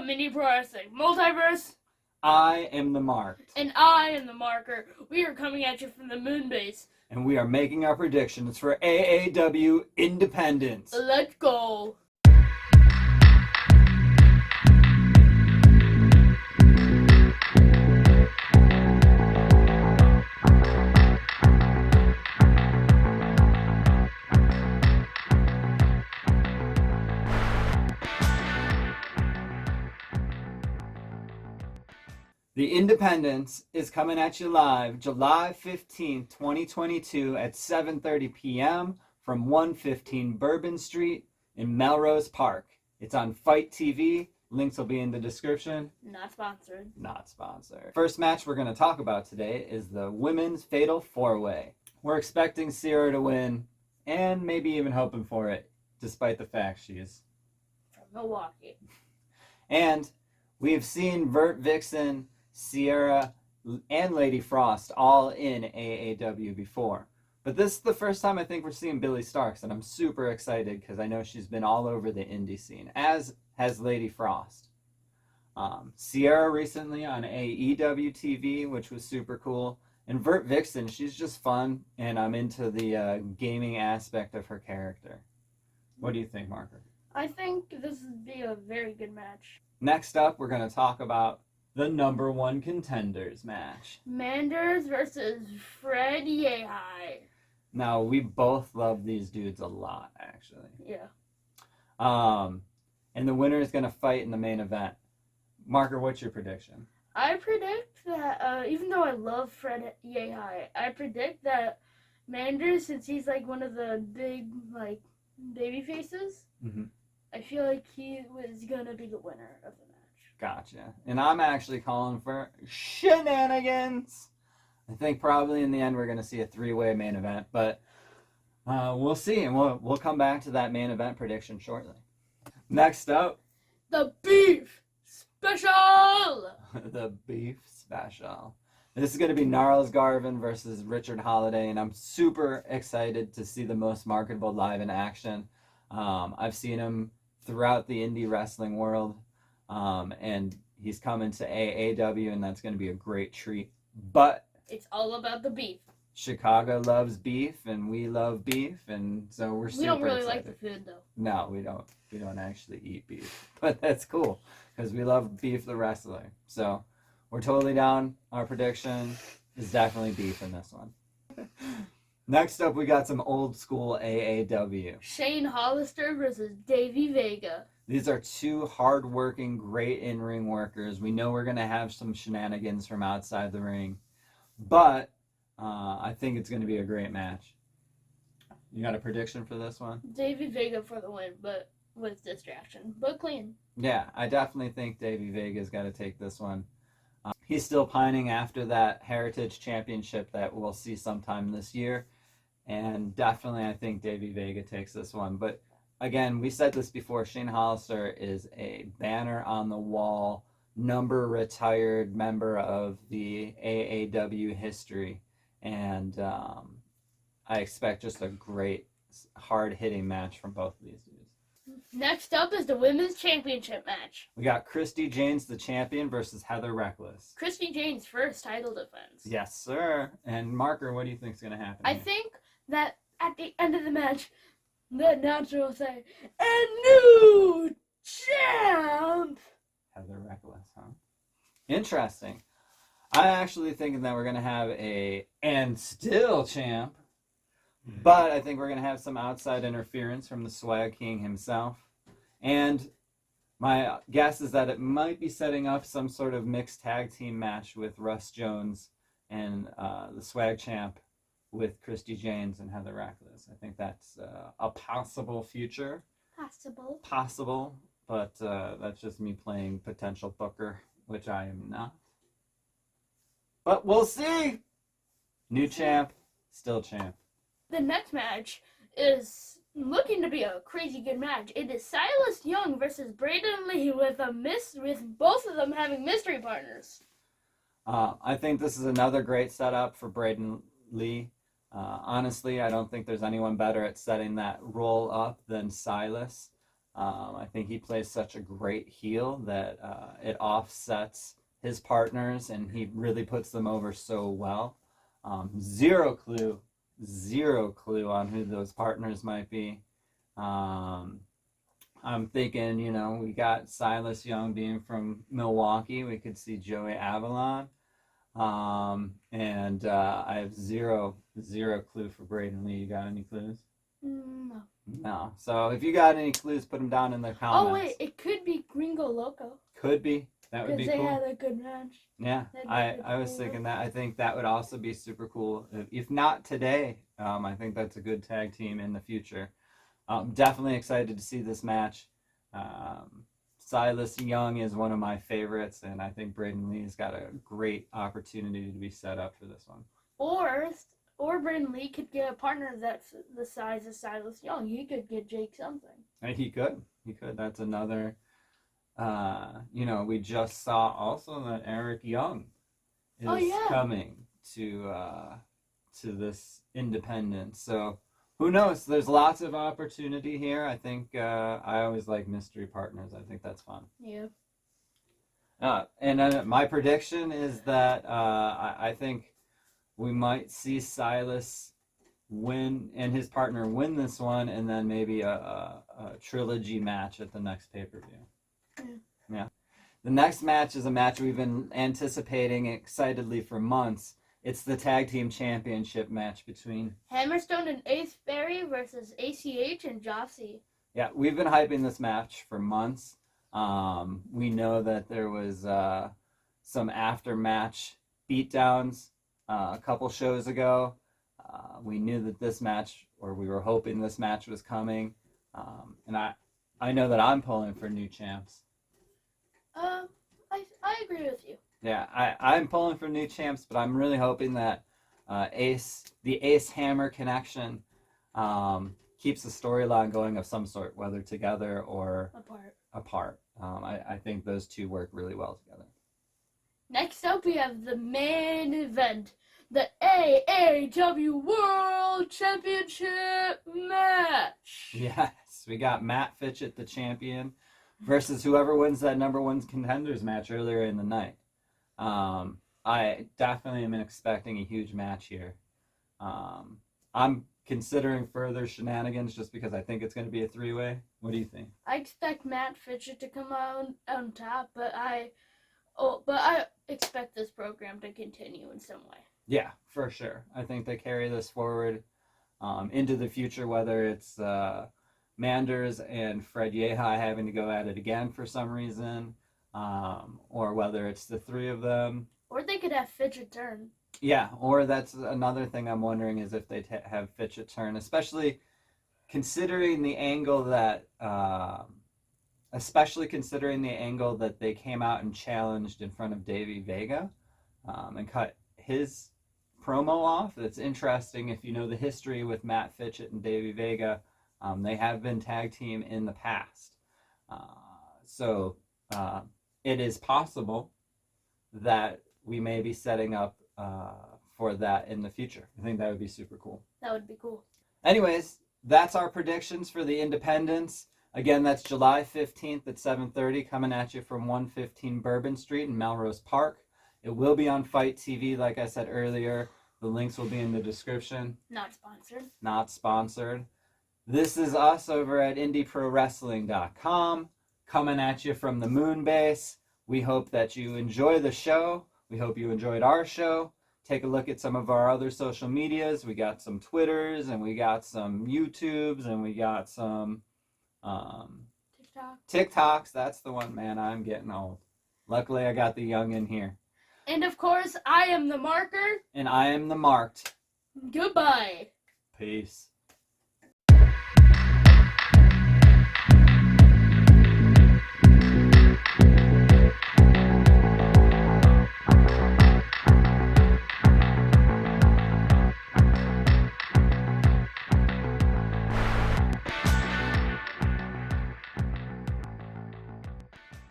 of Mini Pro Wrestling Multiverse. I am the Marked. And I am the Marker. We are coming at you from the moon base. And we are making our predictions for AAW Independence. Let's go. The Independence is coming at you live July 15th, 2022 at 7:30 p.m. from 115 Bourbon Street in Melrose Park. It's on Fight TV. Links will be in the description. Not sponsored. Not sponsored. First match we're going to talk about today is the Women's Fatal 4-Way. We're expecting Sierra to win and maybe even hoping for it, despite the fact she is from Milwaukee. And we've seen Vert Vixen, Sierra, and Lady Frost all in AAW before. But this is the first time I think we're seeing Billie Starkz, and I'm super excited because I know she's been all over the indie scene, as has Lady Frost. Sierra recently on AEW TV, which was super cool. And Vert Vixen, she's just fun, and I'm into the gaming aspect of her character. What do you think, Marker? I think this would be a very good match. Next up, we're going to talk about the number one contenders match. Manders versus Fred Yehai. Now, we both love these dudes a lot, actually. Yeah. And the winner is going to fight in the main event. Marker, what's your prediction? I predict that, even though I love Fred Yehai, I predict that Manders, since he's like one of the big, like, baby faces, I feel like he was going to be the winner of the match. Gotcha. And I'm actually calling for shenanigans. I think probably in the end we're going to see a three-way main event, but we'll see, and we'll come back to that main event prediction shortly. Next up, the Beef Special! The Beef Special. This is going to be Gnarls Garvin versus Richard Holiday, and I'm super excited to see the most marketable live in action. I've seen him throughout the indie wrestling world, and he's coming to AAW, and that's going to be a great treat. But it's all about the beef. Chicago loves beef, and we love beef, and so we're super excited. We don't really like the food, though. No, we don't. We don't actually eat beef, but that's cool because we love beef the wrestler. So we're totally down. Our prediction is definitely beef in this one. Next up, we got some old school AAW. Shane Hollister versus Davey Vega. These are two hard-working, great in-ring workers. We know we're going to have some shenanigans from outside the ring, but I think it's going to be a great match. You got a prediction for this one? Davey Vega for the win, but with distraction, but clean. Yeah, I definitely think Davey Vega's got to take this one. He's still pining after that Heritage Championship that we'll see sometime this year. And definitely I think Davey Vega takes this one. But again, we said this before, Shane Hollister is a banner on the wall, number retired member of the AAW history. And I expect just a great, hard-hitting match from both of these dudes. Next up is the Women's Championship match. We got Christy Janes, the champion, versus Heather Reckless. Christy Janes' first title defense. Yes, sir. And Marker, what do you think is going to happen I here? think that at the end of the match, the announcer will say, "And new champ!" Heather Reckless, huh? Interesting. I'm actually thinking that we're going to have a and still champ. But I think we're going to have some outside interference from the Swag King himself. And my guess is that it might be setting up some sort of mixed tag team match with Russ Jones and the Swag Champ with Christy Janes and Heather Reckless. I think that's a possible future. Possible. But that's just me playing potential booker, which I am not. But we'll see. New champ, still champ. The next match is looking to be a crazy good match. It is Silas Young versus Braden Lee with both of them having mystery partners. I think this is another great setup for Braden Lee. Honestly, I don't think there's anyone better at setting that role up than Silas. I think he plays such a great heel that it offsets his partners, and he really puts them over so well. Zero clue on who those partners might be. I'm thinking, we got Silas Young being from Milwaukee. We could see Joey Avalon. And I have zero clue for Braden Lee. You got any clues? No. No. So if you got any clues, put them down in the comments. Oh wait, it could be Gringo Loco. Could be. That would be cool. Because they had a good match. Yeah, I was thinking that. I think that would also be super cool. If not today, I think that's a good tag team in the future. Definitely excited to see this match. Silas Young is one of my favorites, and I think Braden Lee's got a great opportunity to be set up for this one. Or Braden Lee could get a partner that's the size of Silas Young. He could get Jake something. And he could. That's another. We just saw also that Eric Young is coming to this independent. So who knows? There's lots of opportunity here. I think I always like mystery partners. I think that's fun. Yeah. And my prediction is that I think we might see Silas win and his partner win this one, and then maybe a trilogy match at the next pay-per-view. Yeah. The next match is a match we've been anticipating excitedly for months. It's the Tag Team Championship match between Hammerstone and Ace Berry versus ACH and Jossie. Yeah, we've been hyping this match for months. We know that there was some after-match beatdowns a couple shows ago. We knew that this match, or we were hoping this match was coming. And I know that I'm pulling for new champs. I agree with you. Yeah, I'm pulling for new champs, but I'm really hoping that the Ace Hammer connection keeps the storyline going of some sort, whether together or apart. I think those two work really well together. Next up, we have the main event, the AAW World Championship match. Yes, we got Matt Fitchett, the champion, versus whoever wins that number one contenders match earlier in the night. I definitely am expecting a huge match here. I'm considering further shenanigans just because I think it's going to be a three-way. What do you think? I expect Matt Fitchett to come out on top, but I expect this program to continue in some way. Yeah, for sure. I think they carry this forward into the future, whether it's Manders and Fred Yehi having to go at it again for some reason, or whether it's the three of them. Or they could have Fitchett turn. Yeah, or that's another thing I'm wondering is if they have Fitchett turn, especially considering the angle that they came out and challenged in front of Davey Vega and cut his promo off. It's interesting if you know the history with Matt Fitchett and Davey Vega. They have been tag team in the past. So it is possible that we may be setting up for that in the future. I think that would be super cool. That would be cool. Anyways, that's our predictions for the Independents. Again, that's July 15th at 7:30, coming at you from 115 Bourbon Street in Melrose Park. It will be on Fight TV, like I said earlier. The links will be in the description. Not sponsored. Not sponsored. This is us over at IndieProWrestling.com, coming at you from the moon base. We hope that you enjoy the show. We hope you enjoyed our show. Take a look at some of our other social medias. We got some Twitters, and we got some YouTubes, and we got some TikToks. That's the one, man. I'm getting old. Luckily, I got the young in here. And of course, I am the marker. And I am the marked. Goodbye. Peace.